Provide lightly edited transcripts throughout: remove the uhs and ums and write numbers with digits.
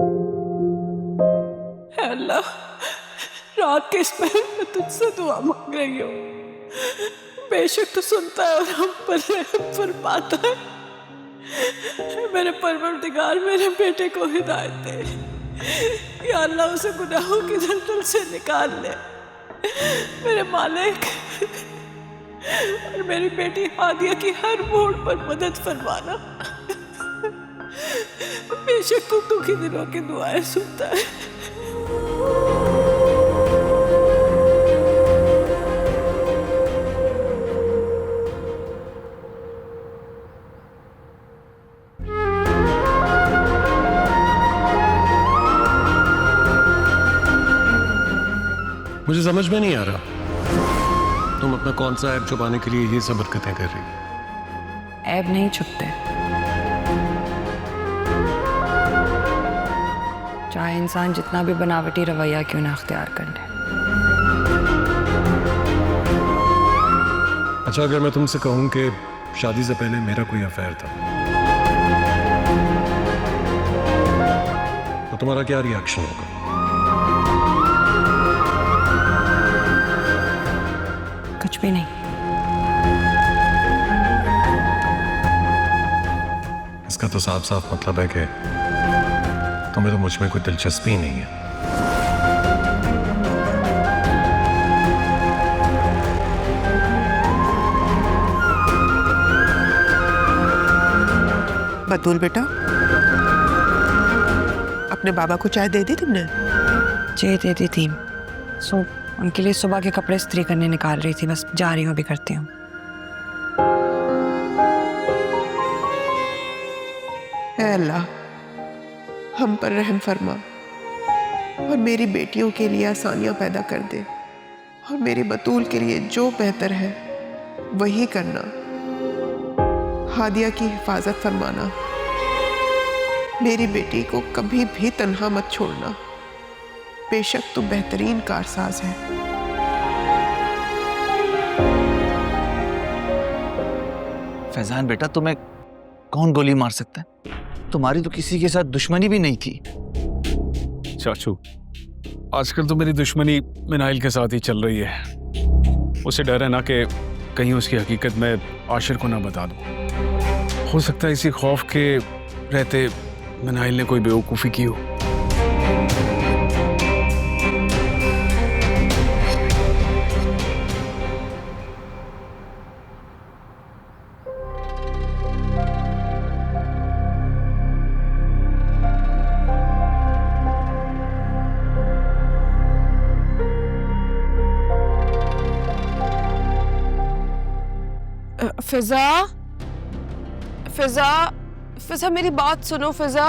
है अल्लाह, रात के इस पहर में तुझसे दुआ मांग रही हूँ। बेशक तू सुनता है और हम पर रहम फरमाता है। मेरे परवरदिगार मेरे बेटे को हिदायत दे या अल्लाह उसे गुनाहों की दलदल से निकाल ले। मेरे मालिक और मेरी बेटी हादिया की हर मोड़ पर मदद फरमाना। बेशक तू दुखी दिनों की दुआएं सुनता है। मुझे समझ में नहीं आ रहा तुम अपना कौन सा ऐब छुपाने के लिए ये सब हरकतें कर रही। ऐब नहीं छुपते, चाहे इंसान जितना भी बनावटी रवैया क्यों ना अख्तियार कर ले। अच्छा, अगर मैं तुमसे कहूं कि शादी से पहले मेरा कोई अफेयर था तो तुम्हारा क्या रिएक्शन होगा? कुछ भी नहीं। इसका तो साफ साफ मतलब है कि तुम्हें तो मुझ में कोई दिलचस्पी नहीं है। बतूल बेटा, अपने बाबा को चाय दे दी तुमने? चाय दे दी थी, सो उनके लिए सुबह के कपड़े इस्त्री करने निकाल रही थी। बस जा रही हूँ, अभी करती हूँ। ऐ अल्लाह, हम पर रहम फरमा और मेरी बेटियों के लिए आसानियां पैदा कर दे और मेरी बतूल के लिए जो बेहतर है वही करना। हादिया की हिफाजत फरमाना, मेरी बेटी को कभी भी तन्हा मत छोड़ना। बेशक तू बेहतरीन कारसाज है। फैजान बेटा, तुम्हें कौन गोली मार सकता है? तुम्हारी तो किसी के साथ दुश्मनी भी नहीं थी। चाचू, आजकल तो मेरी दुश्मनी मिनाइल के साथ ही चल रही है। उसे डर है ना कि कहीं उसकी हकीकत मैं आशिर को ना बता दूं। हो सकता है इसी खौफ के रहते मिनाइल ने कोई बेवकूफ़ी की हो। फिजा, फिजा, फिजा मेरी बात सुनो। फिजा,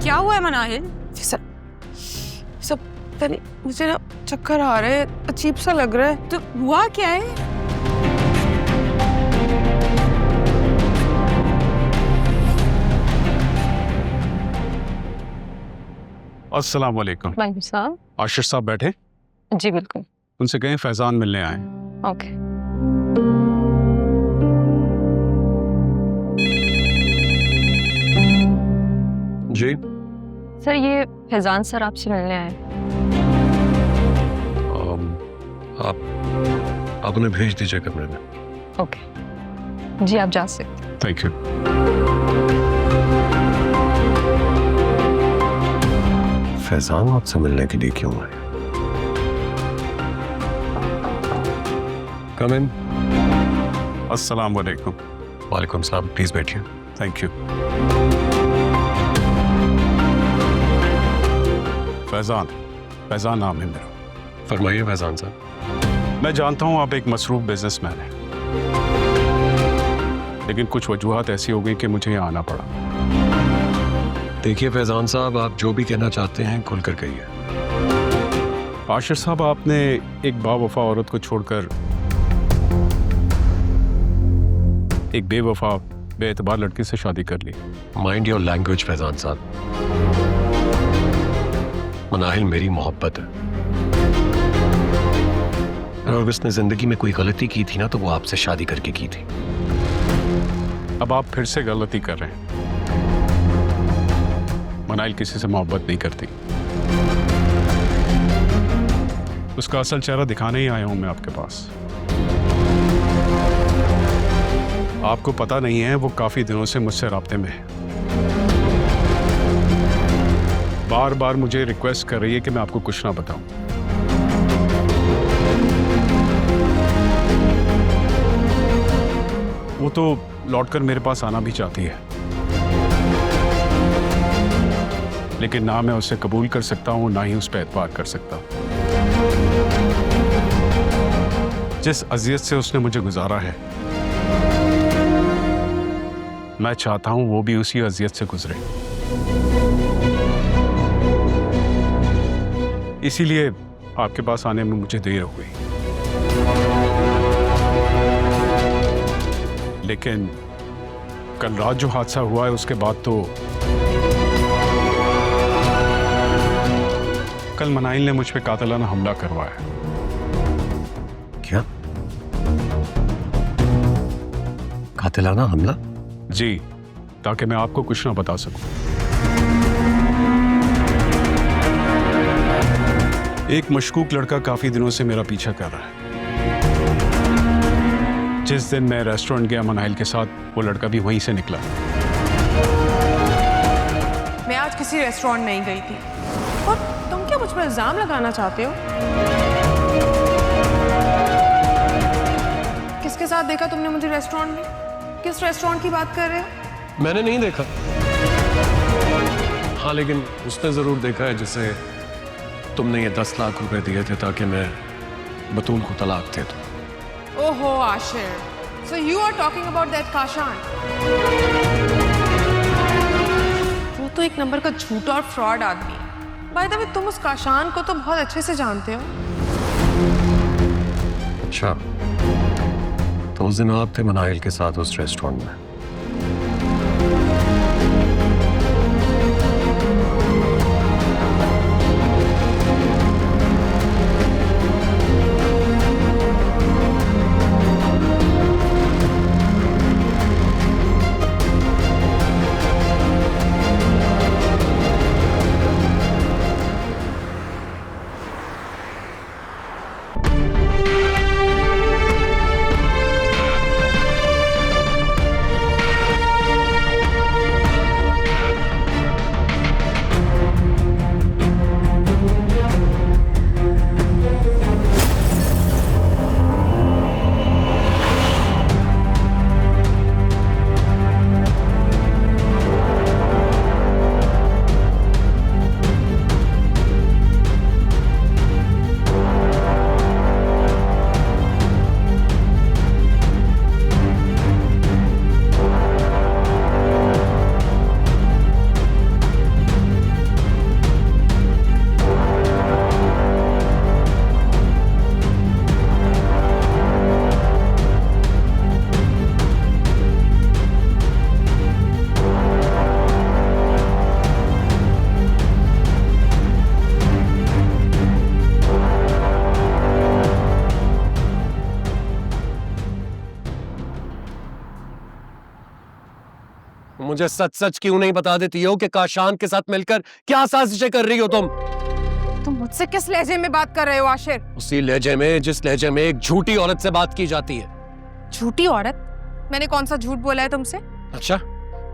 क्या हुआ है मनाहिल? फिजा, फिजा, पता नहीं, मुझे ना चक्कर आ रहे हैं, अजीब सा लग रहा है। तो हुआ क्या है? अस्सलाम वालेकुम। वालेकुम सलाम। आशिर साहब बैठे? जी बिल्कुल। उनसे कहें फैजान मिलने आए। ओके। जी सर, ये फैजान सर आपसे मिलने आए। आप उन्हें भेज दीजिए कमरे में। ओके जी, आप जा सकते हैं। Thank you. फैजान आपसे मिलने के लिए क्यों आए? कम इन। अस्सलाम वालेकुम। वालेकुम सलाम, प्लीज बैठिए। Thank you. फैजान, फैजान नाम है मेरा। फरमाइए फैजान साहब। मैं जानता हूँ आप एक मसरूफ बिजनेसमैन हैं, लेकिन कुछ वजूहात ऐसी हो गई कि मुझे यहाँ आना पड़ा। देखिए फैजान साहब, आप जो भी कहना चाहते हैं खुलकर कहिए। आशिर साहब, आपने एक बावफा औरत को छोड़कर एक बेवफा बेएतबार लड़की से शादी कर ली। माइंड योर लैंग्वेज फैजान साहब। मनाहिल मेरी मोहब्बत है, और उसने जिंदगी में कोई गलती की थी ना तो वो आपसे शादी करके की थी। अब आप फिर से गलती कर रहे हैं। मनाइल किसी से मोहब्बत नहीं करती। उसका असल चेहरा दिखाने ही आया हूं मैं आपके पास। आपको पता नहीं है, वो काफी दिनों से मुझसे राब्ते में है। बार बार मुझे रिक्वेस्ट कर रही है कि मैं आपको कुछ ना बताऊं। वो तो लौटकर मेरे पास आना भी चाहती है, लेकिन ना मैं उसे कबूल कर सकता हूं, ना ही उस पर एतबार कर सकता हूं। जिस अजियत से उसने मुझे गुजारा है, मैं चाहता हूं वो भी उसी अजियत से गुजरे। इसीलिए आपके पास आने में मुझे देर हो गई। लेकिन कल रात जो हादसा हुआ है, उसके बाद तो कल मनाइल ने मुझ पे कातिलाना हमला करवाया। क्या? कातिलाना हमला? जी, ताकि मैं आपको कुछ ना बता सकूं। एक मशकूक लड़का काफी दिनों से मेरा पीछा कर रहा है। जिस दिन मैं रेस्टोरेंट गया मनाइल के साथ, वो लड़का भी वहीं से निकला। मैं आज किसी रेस्टोरेंट नहीं गई थी। और तुम क्या मुझ पर इल्जाम लगाना चाहते हो? किसके साथ देखा तुमने मुझे रेस्टोरेंट में? किस रेस्टोरेंट की बात कर रहे हो? मैंने नहीं देखा। हाँ, लेकिन उसने जरूर देखा है जिसे तुमने ये 10 लाख रुपए दिए थे ताकि मैं बतूल को तलाक दे दूं। ओहो Ashir, so you are talking about that Kashan. वो तो एक नंबर का झूठा और फ्रॉड आदमी है। बाय द वे, तुम उस काशान को तो बहुत अच्छे से जानते हो। अच्छा, तो उस दिन आप थे मनाइल के साथ उस रेस्टोरेंट में? मुझे सच सच क्यों नहीं बता देती हो कि काशान के साथ मिलकर क्या साजिशें कर रही हो तुम? तुम मुझसे किस लहजे में बात कर रहे हो आशिर? उसी लहजे में जिस लहजे में एक झूठी औरत से बात की जाती है। झूठी औरत? मैंने कौन सा झूठ बोला है तुमसे? अच्छा,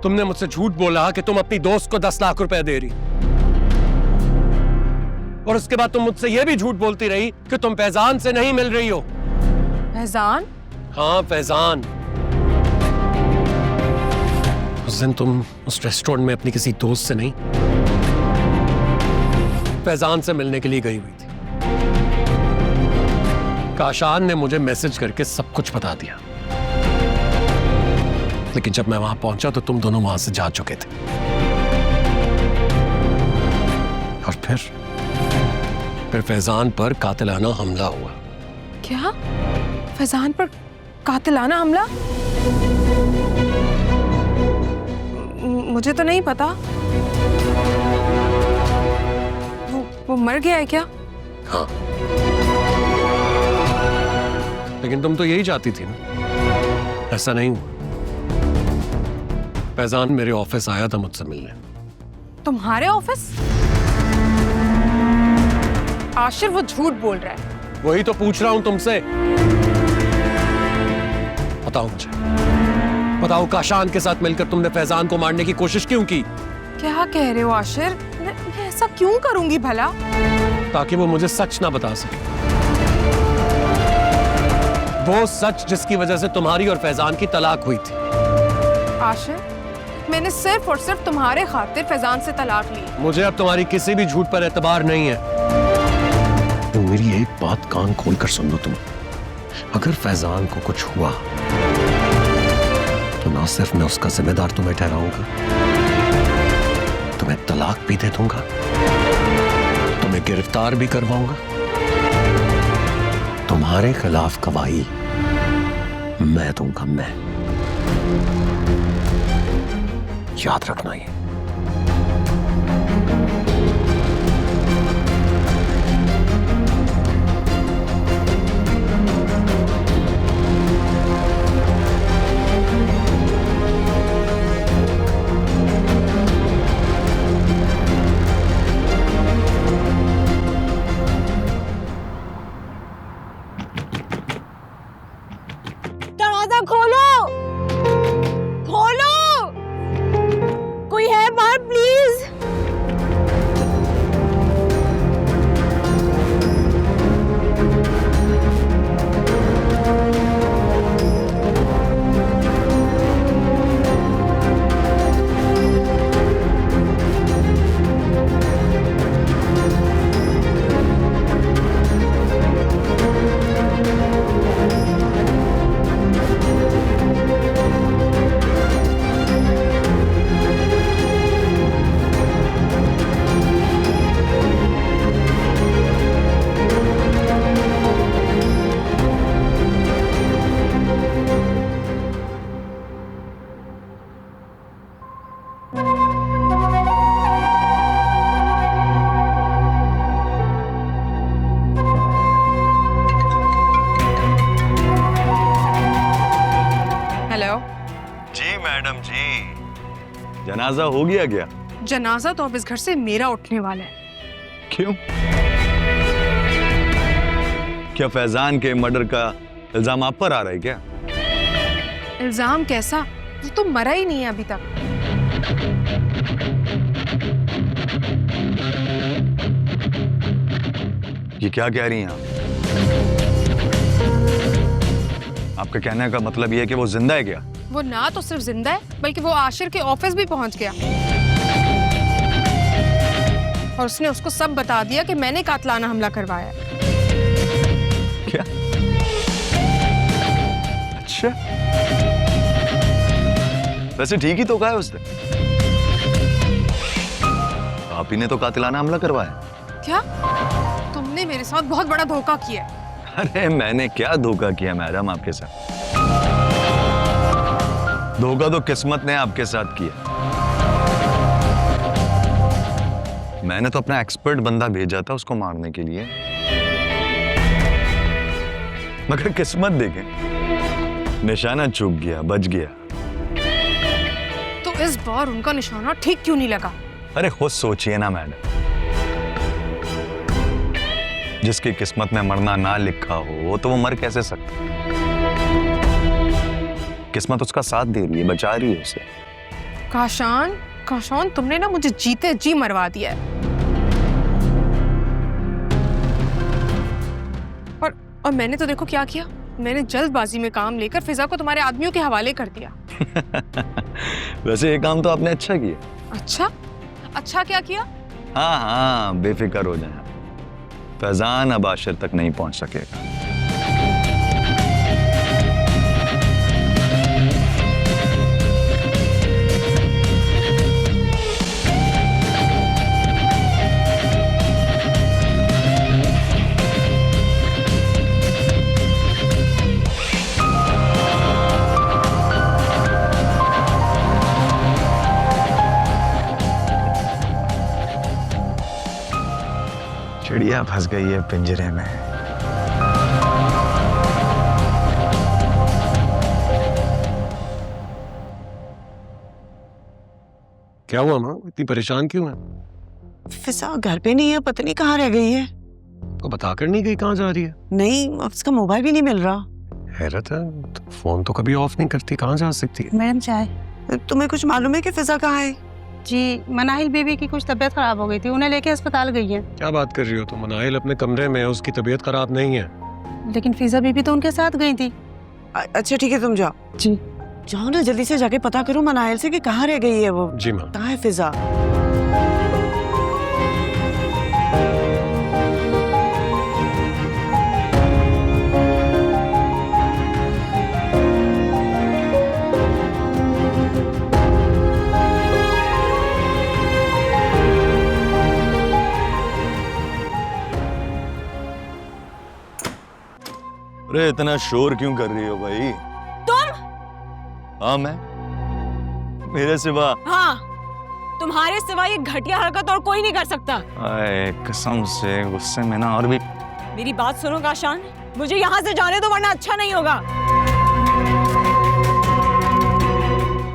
तुमने मुझसे झूठ बोला कि तुम अपनी दोस्त को 10 लाख रुपए दे रही, और उसके बाद तुम मुझसे यह भी झूठ बोलती रही कि तुम फैजान से नहीं मिल रही हो। फैजान? हाँ, फैजान। उस दिन तुम उस रेस्टोरेंट में अपनी किसी दोस्त से नहीं, फैजान से मिलने के लिए गई हुई थी। काशान ने मुझे मैसेज करके सब कुछ बता दिया, लेकिन जब मैं वहां पहुंचा तो तुम दोनों वहां से जा चुके थे। और फिर फैजान पर कातिलाना हमला हुआ। क्या? फैजान पर कातिलाना हमला? मुझे तो नहीं पता। वो मर गया है क्या? हाँ, लेकिन तुम तो यही चाहती थी ना। ऐसा नहीं हुआ। फैजान मेरे ऑफिस आया था मुझसे मिलने, तुम्हारे ऑफिस? आशिर वो झूठ बोल रहा है। वही तो पूछ रहा हूं तुमसे। बताओ मुझे, बताओ काशान के साथ मिलकर तुमने फैजान को मारने की कोशिश क्यों की? क्या कह रहे हो आशिर? मैं ऐसा क्यों करूंगी भला? ताकि वो मुझे सच ना बता सके, वो सच जिसकी वजह से तुम्हारी और फैजान की तलाक हुई थी। आशिर, मैंने सिर्फ और सिर्फ तुम्हारे खातिर फैजान से तलाक ली। मुझे अब तुम्हारी किसी भी झूठ पर एतबार नहीं है। तो मेरी एक बात कान खोलकर सुन लो तुम, अगर फैजान को कुछ हुआ तो ना सिर्फ मैं उसका जिम्मेदार तुम्हें ठहराऊंगा, तुम्हें तलाक भी दे दूंगा, तुम्हें गिरफ्तार भी करवाऊंगा, तुम्हारे खिलाफ गवाही मैं दूंगा, मैं। याद रखना ये। दरवाजा खोलो, खोलो, कोई है बाहर प्लीज। हेलो जी मैडम जी, जनाजा हो गया क्या? जनाजा तो अब इस घर से मेरा उठने वाला है। क्यों? क्या फैजान के मर्डर का इल्जाम आप पर आ रहा है क्या? इल्जाम कैसा? वो तो मरा ही नहीं है अभी तक। ये क्या कह रही हैं आप? आपका कहने का मतलब ये है कि वो जिंदा है क्या? वो ना तो सिर्फ जिंदा है, बल्कि वो आशिर के ऑफिस भी पहुंच गया और उसने उसको सब बता दिया कि मैंने कातलाना हमला करवाया है। क्या? अच्छा, वैसे ठीक ही तो कहा है उसने। आप ही ने तो कातिलाना हमला करवाया। क्या? तुमने मेरे साथ बहुत बड़ा धोखा किया है। अरे मैंने क्या धोखा किया मैडम आपके साथ? धोखा तो किस्मत ने आपके साथ किया। मैंने तो अपना एक्सपर्ट बंदा भेजा था उसको मारने के लिए, मगर किस्मत देखें, निशाना चूक गया, बच गया। तो इस बार उनका निशाना ठीक क्यों नहीं लगा? अरे खुद सोचिए ना मैडम, जिसकी किस्मत में मरना ना लिखा हो तो वो मर कैसे सकता? किस्मत उसका साथ दे रही है, बचा रही है उसे। काशान, काशान, तुमने ना मुझे जीते जी मरवा दिया है। और मैंने तो देखो क्या किया, मैंने जल्दबाजी में काम लेकर फिजा को तुम्हारे आदमियों के हवाले कर दिया। वैसे ये काम तो आपने अच्छा किया। अच्छा? अच्छा क्या किया? हाँ हाँ, बेफिक्र हो जाए, फैजान अब आशिर तक नहीं पहुंच सकेगा। चिड़िया फंस गई है पिंजरे में। क्या हुआ माँ, इतनी परेशान क्यों है? फिजा घर पे नहीं है, पता नहीं कहाँ रह गई है। तो बताकर नहीं गई कहाँ जा रही है? नहीं, उसका मोबाइल भी नहीं मिल रहा। हैरत है, तो फोन तो कभी ऑफ नहीं करती, कहाँ जा सकती है? मैडम चाय। तुम्हें कुछ मालूम है कि फिजा कहाँ है? जी, मनाहिल बीबी की कुछ तबीयत खराब हो गई थी, उन्हें लेके अस्पताल गई है। क्या बात कर रही हो तुम? मनाइल अपने कमरे में है, उसकी तबीयत खराब नहीं है। लेकिन फिजा बीबी तो उनके साथ गई थी। अच्छा ठीक है, तुम जाओ। जी। जाओ ना, जल्दी से जाके पता करो मनाइल से कि कहाँ रह गई है वो। जी माँ। कहाँ है फिजा? अरे इतना शोर क्यों कर रही हो भाई? तुम? हाँ मैं, मेरे सिवा। हाँ, तुम्हारे सिवा ये घटिया हरकत और कोई नहीं कर सकता। आए कसम से गुस्से में ना और भी। मेरी बात सुनो काशान, मुझे यहाँ से जाने दो वरना अच्छा नहीं होगा।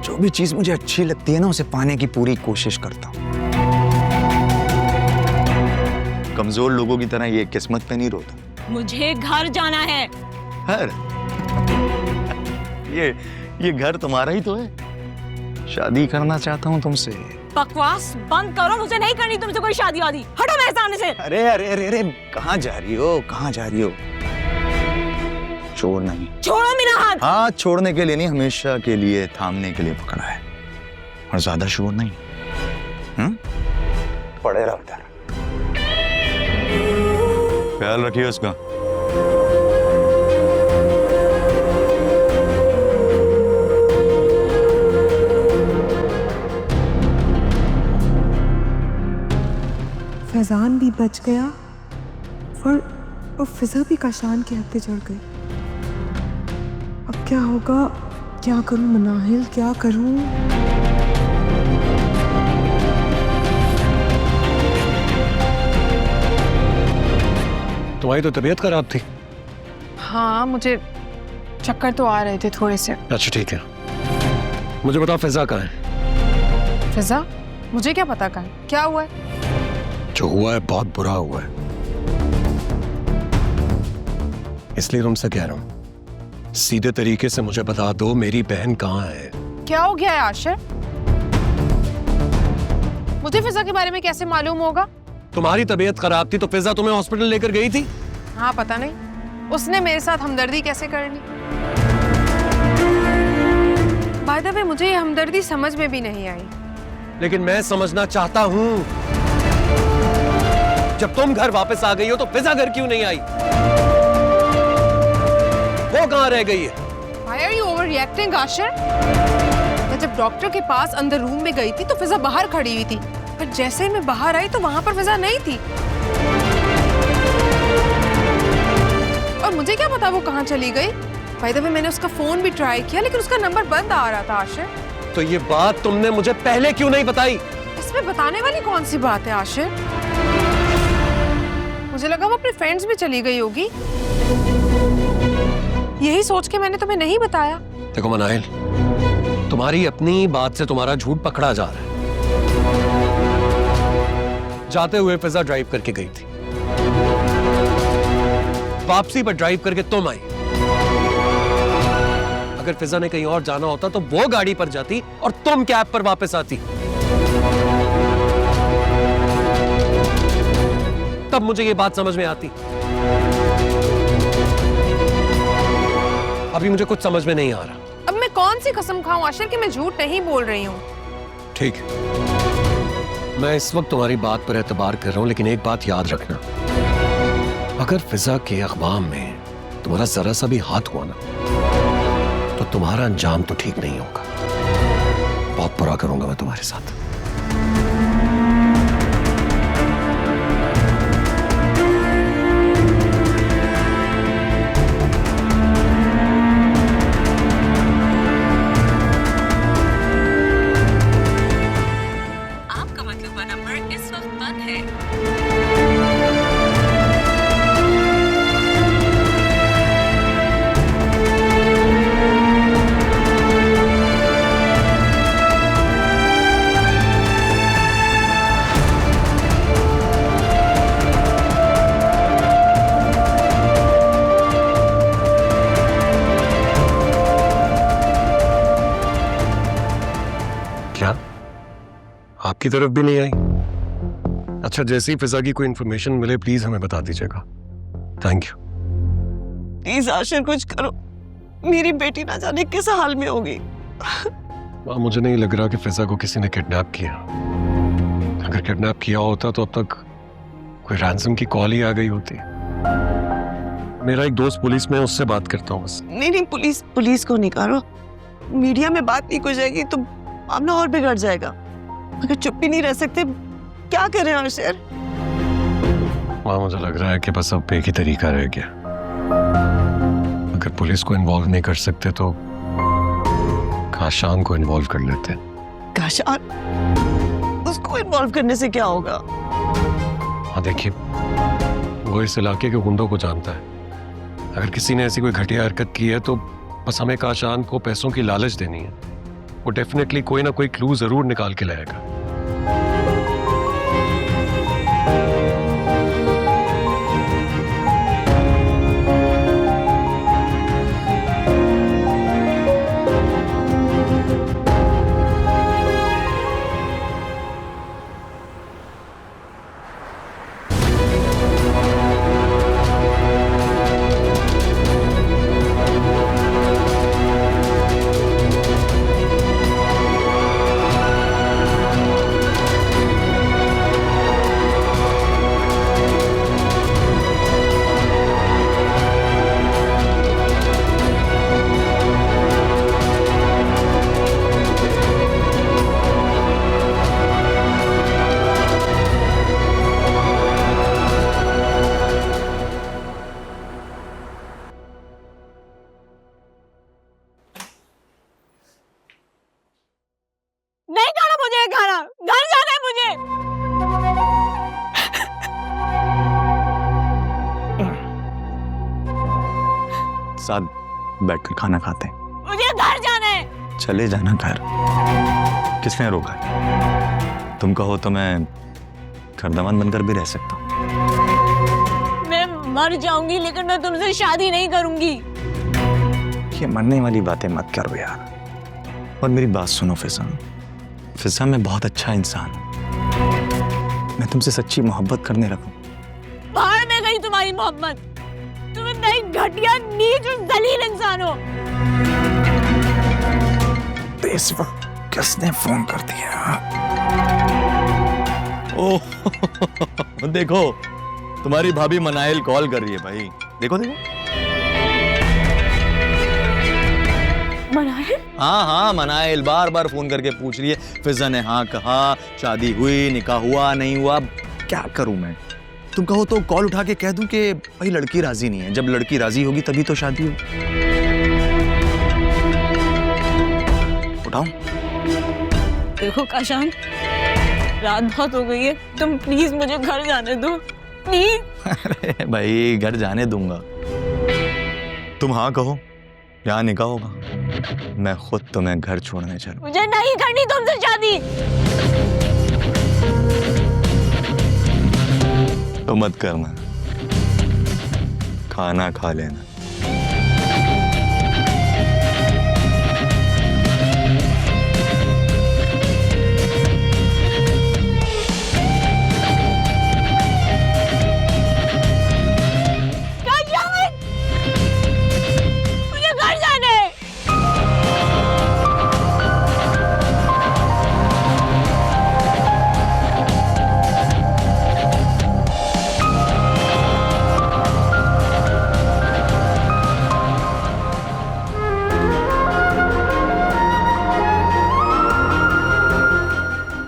जो भी चीज मुझे अच्छी लगती है ना उसे पाने की पूरी कोशिश करता हूँ। कमजोर लोगों की तरह ये किस्मत पे नहीं रोता। मुझे घर जाना है। घर? ये घर तुम्हारा ही तो है। शादी करना चाहता हूँ तुमसे। बकवास बंद करो, मुझे नहीं करनी तुमसे कोई शादी वादी। हटो मेरे सामने से। अरे अरे अरे अरे, कहाँ जा रही हो, कहाँ जा रही हो? छोड़ नहीं। छोड़ो मेरा हाथ। हाथ छोड़ने के लिए नहीं, हमेशा के लिए थामने के लिए पकड़ा है, और ज्यादा शोर नहीं। पड़े रहो इधर। ख्याल रखिए उसका। फैजान भी बच गया और फिजा भी काशान के हत्थे चढ़ गई। अब क्या होगा? क्या करूं मनाहिल, क्या करूं? तुम्हारी तो तबीयत खराब थी। हाँ, मुझे चक्कर तो आ रहे थे थोड़े से। अच्छा ठीक है, मुझे बताओ फिजा कहाँ है? फिजा? मुझे क्या पता कहाँ है? क्या हुआ है? जो हुआ है बहुत बुरा हुआ है, इसलिए तुमसे कह रहा हूं, सीधे तरीके से मुझे बता दो मेरी बहन कहाँ है। क्या हो गया है आशिर? मुझे फिजा के बारे में कैसे मालूम होगा? तुम्हारी तबीयत खराब थी तो फिजा तुम्हें हॉस्पिटल लेकर गई थी। हाँ, पता नहीं उसने मेरे साथ हमदर्दी कैसे कर ली। बाय द वे, मुझे ये हमदर्दी समझ में भी नहीं आई। लेकिन मैं समझना चाहता हूं, जब तुम घर वापस आ गई हो तो फिजा घर क्यों नहीं आई? वो कहां रह गई है? Why are you overreacting, Ashir? मैं जब डॉक्टर के पास अंदर रूम में गई थी तो फिजा बाहर खड़ी हुई थी, पर जैसे ही मैं बाहर आई तो वहां पर फिजा नहीं थी। और मुझे क्या पता वो कहां चली गई? बाय द वे, मैंने उसका फोन भी ट्राई किया लेकिन उसका नंबर बंद आ रहा था। आशिर, तो ये बात तुमने मुझे पहले क्यों नहीं बताई? इसमें बताने वाली कौन सी बात है आशिर? मुझे लगा वो अपने फ्रेंड्स में चली गई होगी, यही सोच के मैंने तुम्हें नहीं बताया। देखो मनाहिल, तुम्हारी अपनी बात से तुम्हारा झूठ पकड़ा जा रहा है। जाते हुए फिजा ड्राइव करके गई थी, वापसी पर ड्राइव करके तुम आई। अगर फिजा ने कहीं और जाना होता तो वो गाड़ी पर जाती और तुम कैब पर वापस आती, तब मुझे ये बात समझ में आती। अभी मुझे कुछ समझ में नहीं आ रहा। अब मैं कौन सी कसम खाऊं आशिर कि मैं झूठ नहीं बोल रही हूँ? ठीक है, मैं इस वक्त तुम्हारी बात पर एतबार कर रहा हूं, लेकिन एक बात याद रखना, अगर फिजा के अखबाम में तुम्हारा जरा सा भी हाथ हुआ ना तो तुम्हारा अंजाम तो ठीक नहीं होगा। बहुत बुरा करूंगा मैं तुम्हारे साथ। आपका मतलब का नंबर इस वक्त बंद है। क्या? आपकी तरफ भी नहीं आई? अच्छा, जैसे ही फिजा की कोई इंफॉर्मेशन मिले प्लीज हमें बता दीजिएगा। Thank you. प्लीज आशिर कुछ करो, मेरी बेटी ना जाने किस हाल में होगी। मुझे नहीं लग रहा कि फिजा को किसी ने किडनैप किया। अगर किडनैप किया होता तो अब तक कोई रैंसम की कॉल ही आ गई होती। मेरा एक दोस्त पुलिस में, उससे बात करता हूँ बस। नहीं, पुलिस को निकालो। मीडिया में बात लीक हो जाएगी तो मामला और बिगड़ जाएगा। अगर चुप भी नहीं रह सकते, क्या करें आशिर? मुझे लग रहा है कि बस अब एक ही तरीका रह गया। अगर पुलिस को इन्वॉल्व नहीं कर सकते तो काशान को इन्वॉल्व कर लेते। काशान? उसको इन्वॉल्व करने से क्या होगा? हाँ देखिए, वो इस इलाके के गुंडों को जानता है। अगर किसी ने ऐसी कोई घटिया हरकत की है तो बस हमें काशान को पैसों की लालच देनी है। वो डेफिनेटली कोई ना कोई क्लू जरूर निकाल के लाएगा। नहीं खाना मुझे, खाना घर जाना है मुझे। साथ बैठकर खाना खाते हैं। मुझे घर जाना है। चले जाना घर। किसने रोका? तुम कहो तो मैं खरदमान बनकर भी रह सकता हूँ। मैं मर जाऊंगी लेकिन मैं तुमसे शादी नहीं करूंगी। ये मरने वाली बातें मत करो यार। और मेरी बात सुनो फिजा। फिजा, मैं बहुत अच्छा इंसान हूँ। मैं तुमसे सच्ची मोहब्बत करने लगूं। बाहर में गई तुम्हारी मोहब्बत। तुम इतना घटिया, नीच और जलील इंसान हो। इस वक्त किसने फोन कर दिया? ओह देखो, तुम्हारी भाभी मनाइल कॉल कर रही है भाई। देखो देखो। मनाइल? हाँ, मनाइल बार बार फोन करके पूछ रही है फिजा ने हाँ कहा, शादी हुई, निकाह हुआ, नहीं हुआ। क्या करूं मैं? तुम कहो तो कॉल उठा के कह दूं कि भाई लड़की राजी नहीं है। जब लड़की राजी होगी तभी तो शादी हो। उठाऊं? देखो काशान, रात बहुत हो गई है, तुम प्लीज मुझे घर जाने दो, प्लीज। अरे भाई, घर जाने दूंगा। तुम हाँ कहो, यहाँ निकाह होगा, मैं खुद तुम्हें घर छोड़ने चलूं। मुझे नहीं करनी तुमसे शादी। तो मत करना, खाना खा लेना। मुझे घर जाना है।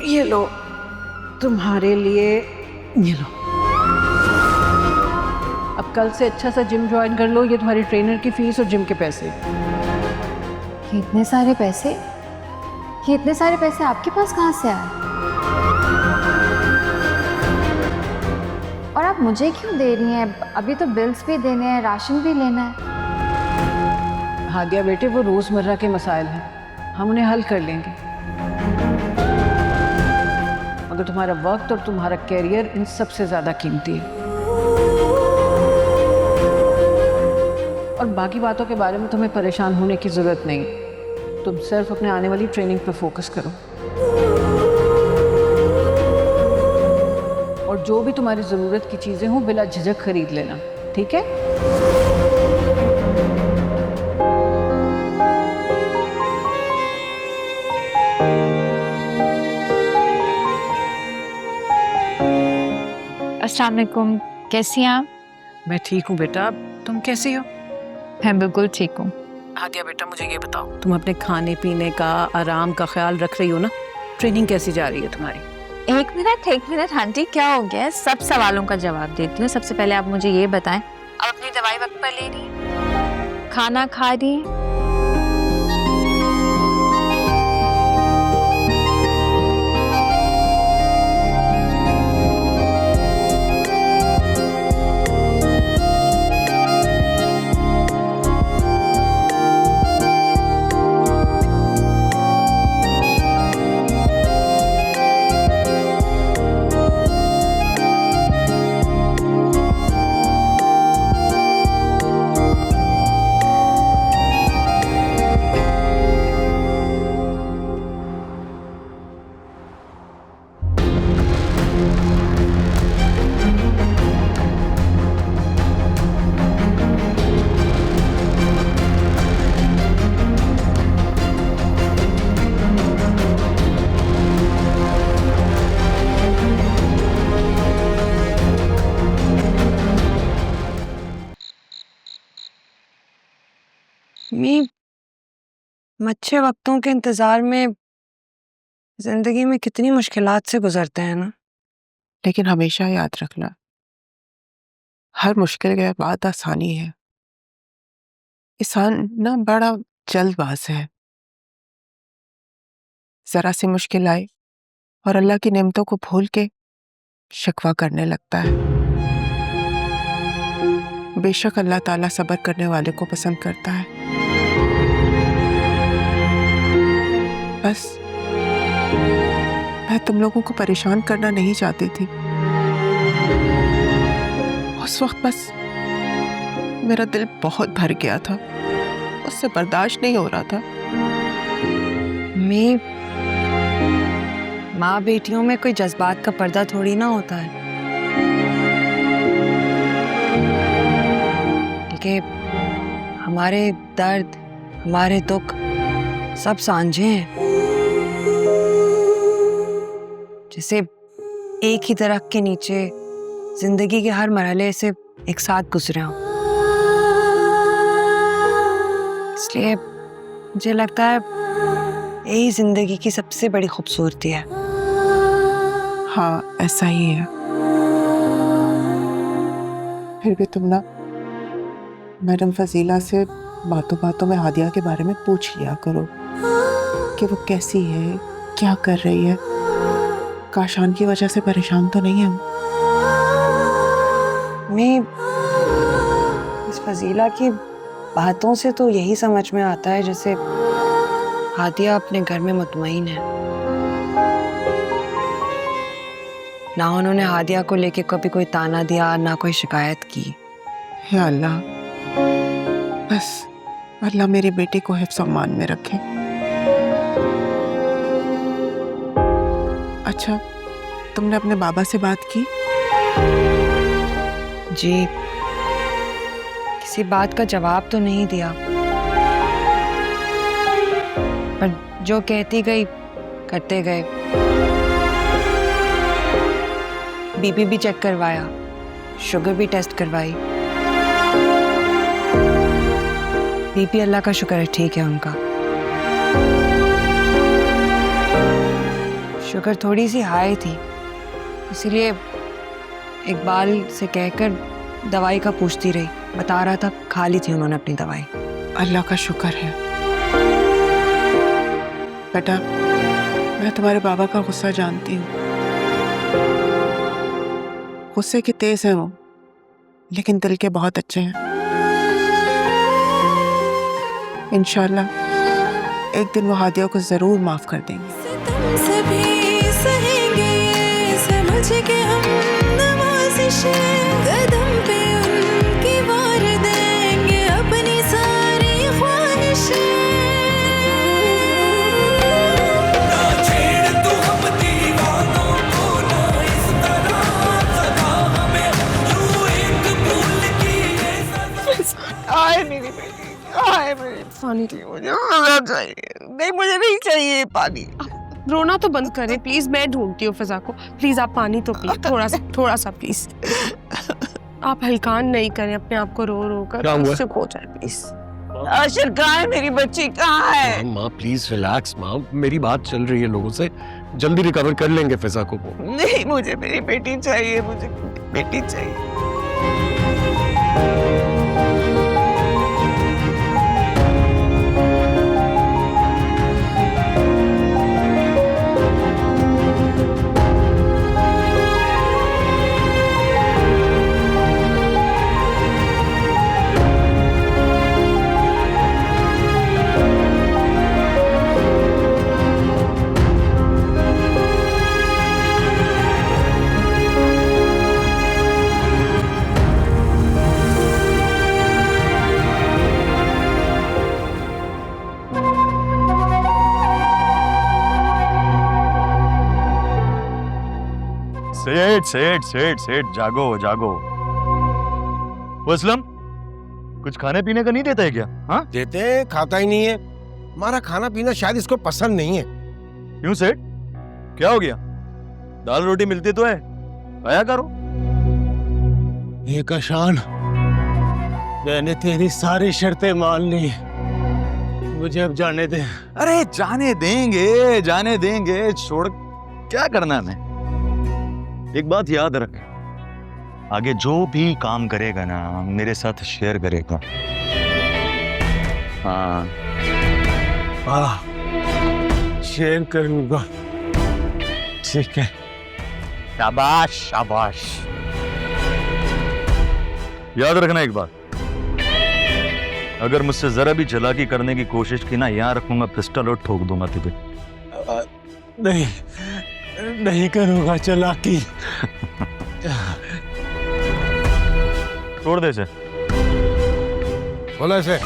ये लो, तुम्हारे लिए ये लो। अब कल से अच्छा सा जिम ज्वाइन कर लो। ये तुम्हारी ट्रेनर की फीस और जिम के पैसे। ये इतने सारे पैसे? ये इतने सारे पैसे आपके पास कहाँ से आए? और आप मुझे क्यों दे रही हैं? अभी तो बिल्स भी देने हैं, राशन भी लेना है। हादिया बेटे, वो रोजमर्रा के मसाइल हैं, हम उन्हें हल कर लेंगे। मगर तुम्हारा वक्त और तुम्हारा कैरियर इन सबसे ज्यादा कीमती है। और बाकी बातों के बारे में तुम्हें परेशान होने की जरूरत नहीं। तुम सिर्फ अपने आने वाली ट्रेनिंग पर फोकस करो। और जो भी तुम्हारी ज़रूरत की चीज़ें हों बिला झिझक खरीद लेना, ठीक है? अस्सलाम वालेकुम, कैसी हैं आप? मैं ठीक हूँ बेटा, तुम कैसी हो? मैं बिल्कुल ठीक हूँ। हादिया बेटा मुझे ये बताओ, तुम अपने खाने पीने का, आराम का ख्याल रख रही हो ना? ट्रेनिंग कैसी जा रही है तुम्हारी? एक मिनट आंटी, क्या हो गया है? सब सवालों का जवाब देती हूँ। सबसे पहले आप मुझे ये बताएं, आप अपनी दवाई वक्त पर ले रही हैं? खाना खा रही हैं? मैं अच्छे वक्तों के इंतजार में जिंदगी में कितनी मुश्किलात से गुजरते हैं ना। लेकिन हमेशा याद रखना, हर मुश्किल के बाद आसानी है। इंसान ना बड़ा जल्दबाज है, जरा सी मुश्किल आए और अल्लाह की नेमतों को भूल के शिकवा करने लगता है। बेशक अल्लाह ताला सब्र करने वाले को पसंद करता है। बस मैं तुम लोगों को परेशान करना नहीं चाहती थी। उस वक्त बस मेरा दिल बहुत भर गया था, उससे बर्दाश्त नहीं हो रहा था। मैं माँ बेटियों में कोई जज्बात का पर्दा थोड़ी ना होता है, कि हमारे दर्द, हमारे दुख सब सांझे हैं। जैसे एक ही दरख्त के नीचे जिंदगी के हर मरहले से एक साथ गुजरे हों। इसलिए मुझे लगता है यही जिंदगी की सबसे बड़ी खूबसूरती है। हाँ, ऐसा ही है। फिर भी तुम ना मैडम फजीला से बातों बातों में हादिया के बारे में पूछ लिया करो कि वो कैसी है, क्या कर रही है। काशान की वजह से परेशान तो नहीं है हम? मैं इस फजीला की बातों से तो यही समझ में आता है जैसे हादिया अपने घर में मुतमईन है। ना उन्होंने हादिया को लेके कभी कोई ताना दिया, ना कोई शिकायत की। या अल्लाह, बस अल्लाह मेरी बेटी को हिफ्ज़ अमान में रखे। अच्छा, तुमने अपने बाबा से बात की? जी, किसी बात का जवाब तो नहीं दिया, पर जो कहती गई करते गए। बीपी भी चेक करवाया, शुगर भी टेस्ट करवाई। बीपी अल्लाह का शुक्र है ठीक है उनका। शुगर थोड़ी सी हाई थी, इसीलिए इकबाल से कहकर दवाई का पूछती रही। बता रहा था खा ली थी उन्होंने अपनी दवाई। अल्लाह का शुक्र है। बेटा, मैं तुम्हारे बाबा का गुस्सा जानती हूँ। गुस्से के तेज हैं वो, लेकिन दिल के बहुत अच्छे हैं। इंशाल्लाह एक दिन वो हादिया को जरूर माफ कर देंगे। सभी सहेंगे समझ के हम नवाज़िशें, कदम पे उनकी वार देंगे अपनी सारी ख्वाहिशें। ना छेड़ तू हम दीवानों को, ना इस तरह पानी तो मुझे मजा चाहिए। नहीं, मुझे नहीं चाहिए पानी। रोना तो बंद करें प्लीज, मैं ढूंढती हूँ फिजा को। प्लीज आप पानी तो पी, थोड़ा सा प्लीज। आप हलकान नहीं करें अपने आप को रो रो कर, चुप हो जाए प्लीज। आशिर कहाँ है? मेरी बच्ची कहाँ है? माँ प्लीज रिलैक्स माँ, मेरी बात चल रही है लोगों से, जल्दी रिकवर कर लेंगे फिजा को। नहीं, मुझे मेरी बेटी चाहिए, मुझे बेटी चाहिए। सेठ जागो जागो। वो असलम कुछ खाने पीने का नहीं देता है क्या? हाँ देते हैं, खाता ही नहीं है। हमारा खाना पीना शायद इसको पसंद नहीं है। क्यों सेठ, क्या हो गया? दाल रोटी मिलती तो है, खाया करो। ये कशान, मैंने तेरी सारी शर्तें मान ली, मुझे अब जाने दे। अरे जाने देंगे, छोड़। क्या करना है? एक बात याद रख, आगे जो भी काम करेगा ना मेरे साथ शेयर करेगा। हाँ शेयर करूंगा, ठीक है। शाबाश शाबाश। याद रखना एक बात, अगर मुझसे जरा भी चालाकी करने की कोशिश की ना, यहाँ रखूंगा पिस्टल और ठोक दूंगा तुझे। नहीं करूंगा चालाकी। छोड़ दे से। बोला से